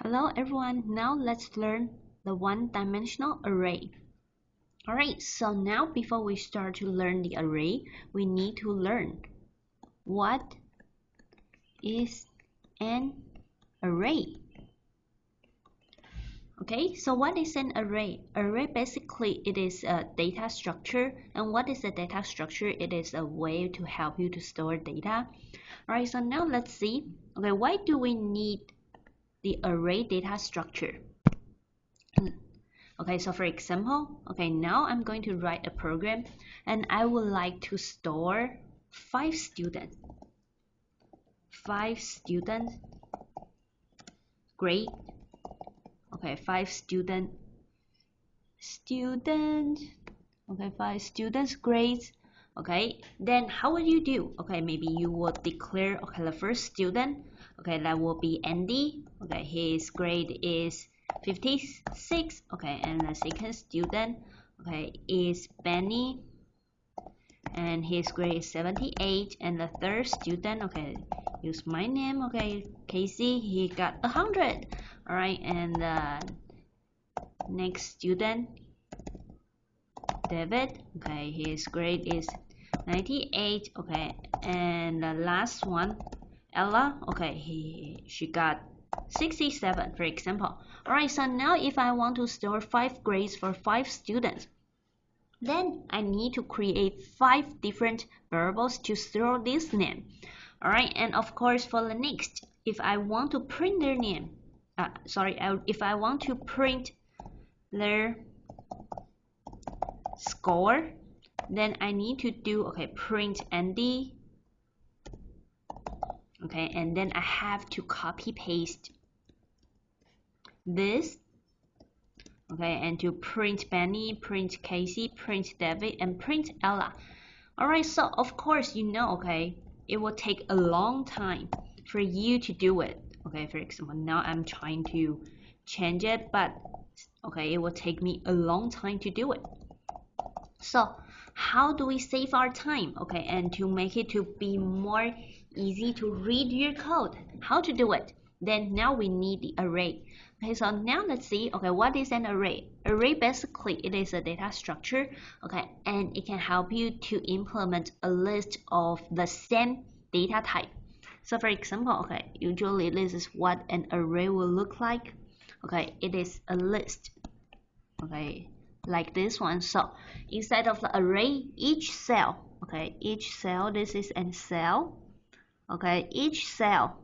Hello everyone, now let's learn the one-dimensional array. Alright, so now before we start to learn the array, we need to learn what is an array. Okay, so what is an array? Array basically it is a data structure, and what is a data structure? It is a way to help you to store data. Alright, so now let's see. Okay, why do we need the array data structure? Okay, so for example, okay, now I'm going to write a program and I would like to store 5 students. 5 students grade. Okay, 5 student. Okay, 5 students grades. Okay, then how would you do? Okay, maybe you will declare, okay, the first student, okay, that will be Andy. Okay, his grade is 56. Okay, and the second student, okay, is Benny, and his grade is 78. And the third student, okay, use my name, okay, Casey, he got 100. All right, and the next student, David, okay, his grade is 98. Okay, and the last one, Ella, okay, she got 67, for example. Alright, so now if I want to store 5 grades for 5 students, then I need to create 5 different variables to store this name. Alright, and of course for the next, if I want to print their name, if I want to print their score, then I need to do, okay, print Andy. Okay, and then I have to copy paste this. Okay, and to print Benny, print Casey, print David, and print Ella. Alright, so of course you know, okay, it will take a long time for you to do it. Okay, for example, now I'm trying to change it, but okay, it will take me a long time to do it. So how do we save our time? Okay, and to make it to be more easy to read your code, how to do it? Then now we need the array. Okay, so now let's see, okay, what is an array? Array basically it is a data structure, okay, and it can help you to implement a list of the same data type. So for example, okay, usually this is what an array will look like. Okay, it is a list, okay, like this one. So inside of the array, each cell, okay, each cell, this is a cell, okay, each cell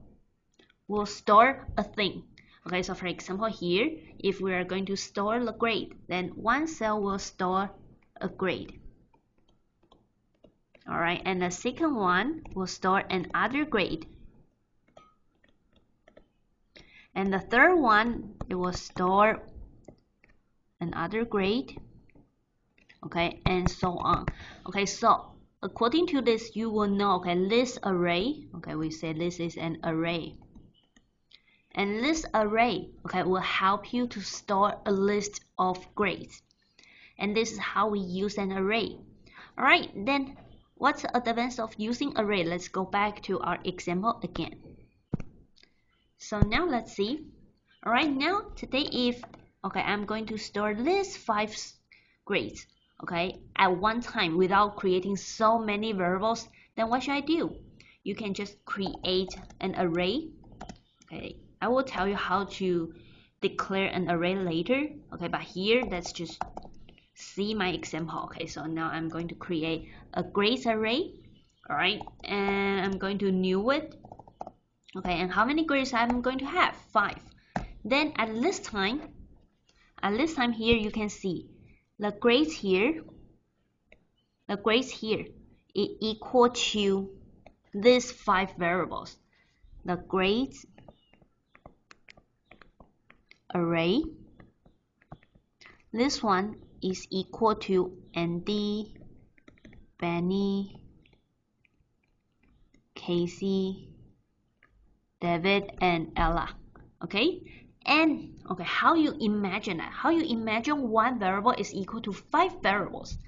will store a thing. Okay, so for example here, if we are going to store the grade, then one cell will store a grade. Alright, and the second one will store another grade. And the third one, it will store another grade. Okay, and so on. Okay, so according to this, you will know, okay, this array, okay, we say this is an array. And this array, okay, will help you to store a list of grades. And this is how we use an array. Alright, then what's the advantage of using array? Let's go back to our example again. So now let's see. Alright, now today if, okay, I'm going to store these 5 grades, okay, at one time without creating so many variables, then what should I do? You can just create an array. Okay, I will tell you how to declare an array later. Okay, but here let's just see my example. Okay, so now I'm going to create a grades array. All right, and I'm going to new it. Okay, and how many grades I'm going to have? 5. Then at this time here you can see the grades here is equal to these 5 variables. The grades array, this one is equal to Andy, Benny, Casey, David, and Ella. Okay, and okay, how you imagine that? How you imagine one variable is equal to 5 variables?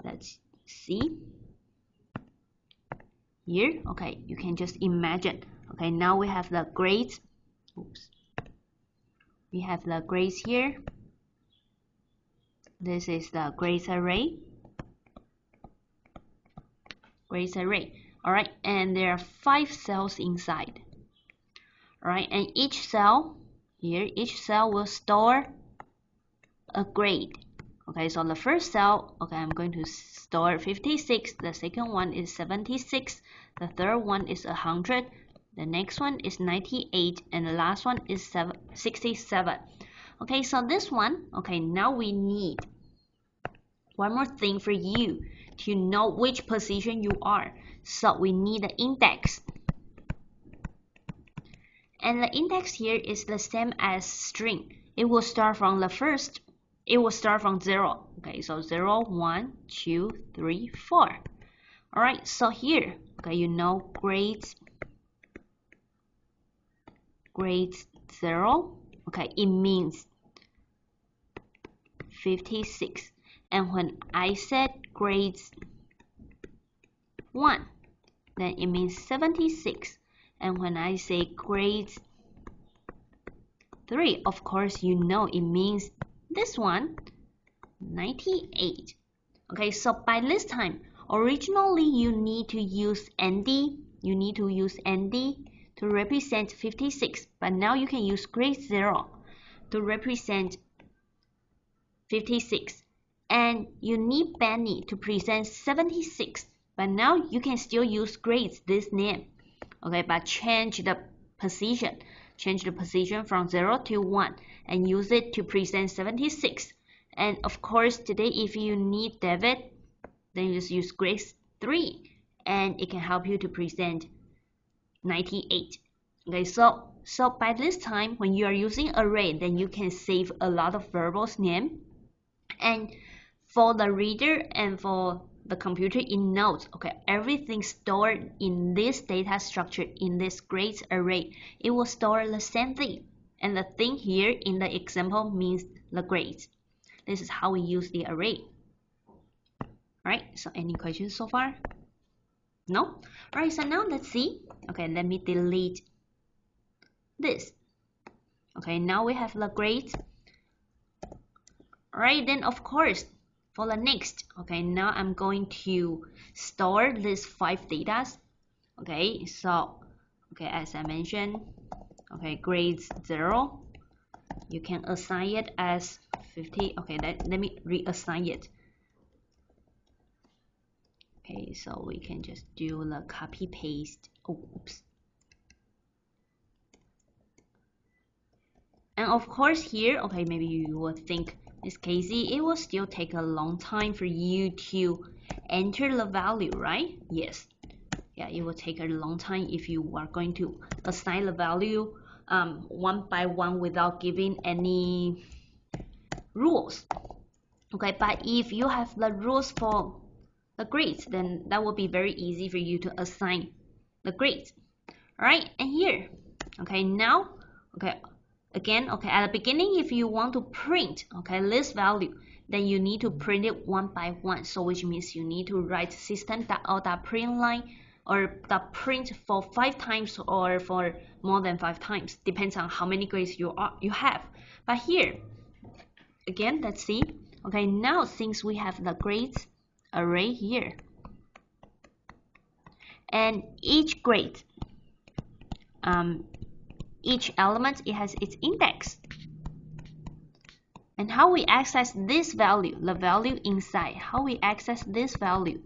Let's see here. Okay, you can just imagine. Okay, now we have the grades. Oops. we have the grades here. This is the grades array. Grades array. Alright, and there are 5 cells inside. Alright, and each cell here, each cell will store a grade. Okay, so the first cell, okay, I'm going to store 56. The second one is 76. The third one is 100. The next one is 98. And the last one is 67. Okay, so this one, okay, now we need one more thing for you to know which position you are. So we need the index. And the index here is the same as string. It will start from the first. It will start from 0. Okay, so 0, 1, 2, 3, 4. Alright, so here, okay, you know grades 0. Okay, it means 56. And when I said grades 1, then it means 76. And when I say grades 3, of course you know it means this one, 98. Okay, so by this time, originally you need to use ND. You need to use ND to represent 56, but now you can use grade 0 to represent 56. And you need Benny to present 76, but now you can still use grades this name. Okay, but change the position. Change the position from 0 to 1 and use it to present 76. And of course, today if you need David, then you just use grades 3 and it can help you to present 98. Okay, so by this time, when you are using array, then you can save a lot of variables name. And for the reader and for the computer in notes, okay, everything stored in this data structure in this grades array, it will store the same thing. And the thing here in the example means the grades. This is how we use the array. Alright, so any questions so far? No? Alright, so now let's see. Okay, let me delete this. Okay, now we have the grades. Alright, then of course, for the next, okay, now I'm going to store these 5 datas. Okay, so, okay, as I mentioned, okay, grades 0, you can assign it as 50. Okay, let me reassign it. Okay, so we can just do the copy paste. Oh, oops. And of course here, okay, maybe you would think, Miss Casey, it will still take a long time for you to enter the value, right? Yes. Yeah, it will take a long time if you are going to assign the value one by one without giving any rules. Okay, but if you have the rules for the grades, then that will be very easy for you to assign the grades. Alright, and here, okay, now, okay, again, okay, at the beginning, if you want to print, okay, this value, then you need to print it one by one. So which means you need to write system.out.println or .print for 5 times or for more than 5 times, depends on how many grades you have. But here, again, let's see. Okay, now since we have the grades array here, and each grade, each element, it has its index. And how we access this value, the value inside, how we access this value,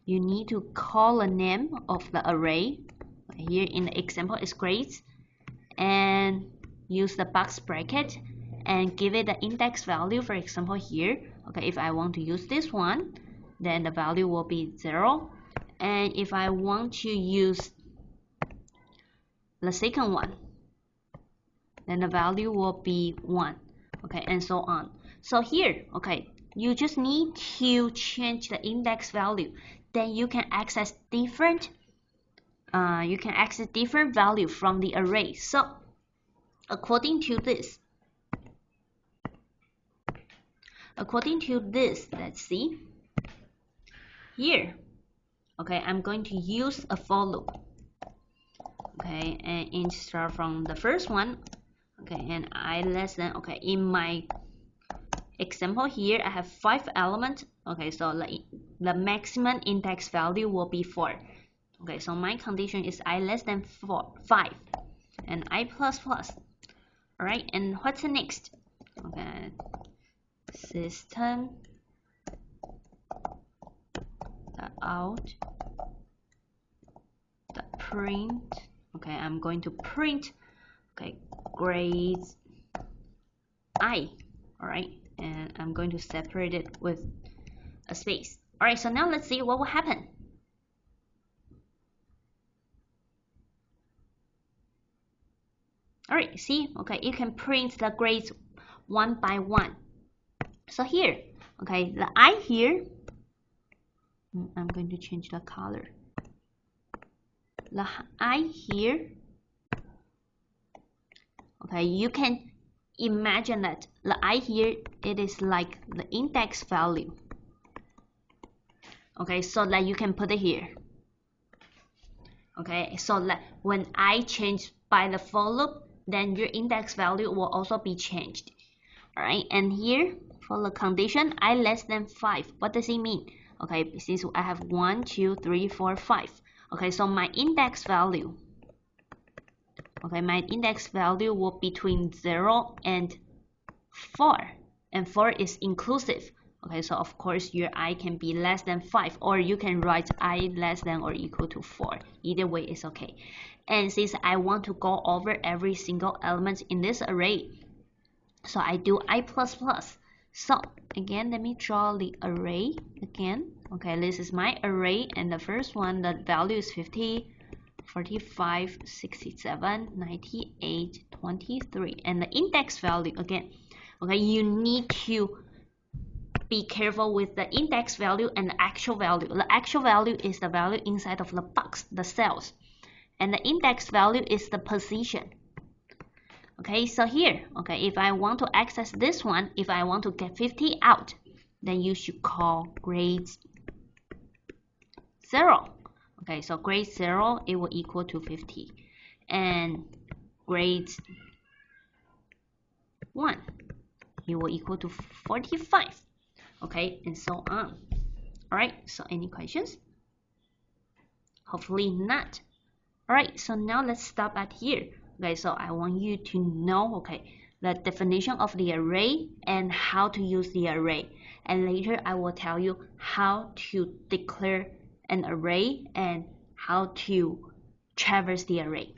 you need to call the name of the array. Here in the example is grades, and use the box bracket and give it the index value. For example here, okay, if I want to use this one, then the value will be 0. And if I want to use the second one, then the value will be 1. Okay, and so on. So here, okay, you just need to change the index value. Then you can access different value from the array. So according to this, let's see here. Okay, I'm going to use a for loop. Okay, and start from the first one. Okay, and I less than, okay, in my example here, I have 5 elements. Okay, so the maximum index value will be 4. Okay, so my condition is I less than 5 and I plus plus. All right, and what's the next? Okay, system, the out, the print. Okay, I'm going to print, okay, grades I. All right, and I'm going to separate it with a space. All right, so now let's see what will happen. All right, see, okay, you can print the grades one by one. So here, okay, the I here, I'm going to change the color. The I here, okay, you can imagine that the I here, it is like the index value. Okay, so that you can put it here. Okay, so that when I change by the for loop, then your index value will also be changed. All right, and here for the condition I less than 5, what does it mean? Okay, since I have 1, 2, 3, 4, 5. Okay, so my index value, okay, my index value will be between 0 and 4, and 4 is inclusive. Okay, so of course your I can be less than 5, or you can write I less than or equal to 4. Either way is okay. And since I want to go over every single element in this array, so I do I plus plus. So again, let me draw the array again. Okay, this is my array, and the first one, the value is 50, 45, 67, 98, 23, and the index value again. Okay, you need to be careful with the index value and the actual value. The actual value is the value inside of the box, the cells, and the index value is the position. Okay, so here, okay, if I want to access this one, if I want to get 50 out, then you should call grades 0. Okay, so grade 0, it will equal to 50. And grades 1, it will equal to 45. Okay, and so on. Alright, so any questions? Hopefully not. Alright, so now let's stop at here. Okay, so I want you to know, okay, the definition of the array and how to use the array. And later I will tell you how to declare an array and how to traverse the array.